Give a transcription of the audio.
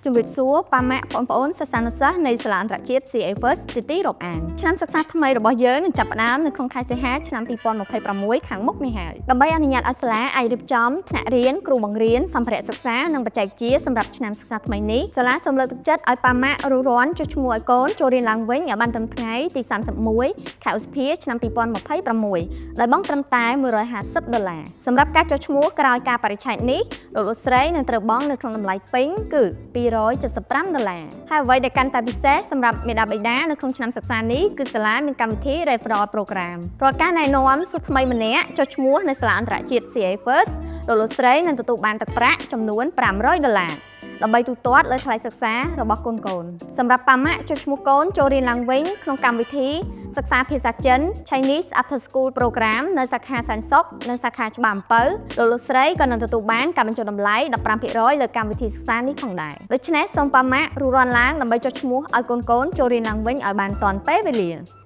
ជំរាបសួរប៉ាម៉ាក់បងប្អូនសិស្សានុសិស្សនៃសាលាអន្តរជាតិ CA First ជាទីរាប់អានឆ្នាំសិក្សាថ្មីរបស់យើងនឹងចាប់ផ្ដើមនៅក្នុងខែសីហាឆ្នាំ2026ខាងមុខនេះហើយដើម្បីអនុញ្ញាតឲ្យសាលាអាចរៀបចំថ្នាក់រៀនគ្រូបង្រៀនសម្ភារៈសិក្សានិងបច្ចេកវិទ្យាសម្រាប់ឆ្នាំសិក្សាថ្មីនេះសាលាសូមលើកទឹកចិត្តឲ្យប៉ាម៉ាក់រុះរាន់ចុះឈ្មោះឲ្យកូនចូលរៀនឡើងវិញឲ្យបានត្រឹមថ្ងៃទី31ខែឧសភាឆ្នាំ2026ដោយបង់ត្រឹមតែ$150សម្រាប់ការចុះឈ្មោះក្រោយការបរិច្ឆេទនេះលោកស្រីនឹងត្រូវបង់នៅក្នុងតម្លៃពេញគឺ$275ហើយអ្វីដែលកាន់តែពិសេសសម្រាប់មាតាបិតានៅក្នុងឆ្នាំសិក្សានេះគឺសាលាមានកម្មវិធី Referral Program រាល់ការណែនាំសិស្សថ្មីម្នាក់ចុះឈ្មោះនៅសាលាអន្តរជាតិ CA First លោកស្រីនឹងទទួលបានទឹកប្រាក់ចំនួន$500ដើម្បីទូទាត់លើថ្លៃសិក្សារបស់កូនសម្រាប់ប៉ាម៉ាក់ចុះឈ្មោះកូនចូលរៀនឡើងវិញក្នុងកម្មវិធីសិក្សាភាសាចិន Chinese After School Program នៅសាខាសែនសុខនិងសាខាច្បារអំពៅលោកស្រីក៏នឹងទទួលបានការបញ្ចុះតម្លៃ15%លើកម្មវិធីសិក្សានេះផងដែរដូច្នេះសូមប៉ាម៉ាក់រុះរាន់ឡើងដើម្បីចុះឈ្មោះឲ្យកូនចូលរៀនឡើងវិញឲ្យបានទាន់ពេលវេលា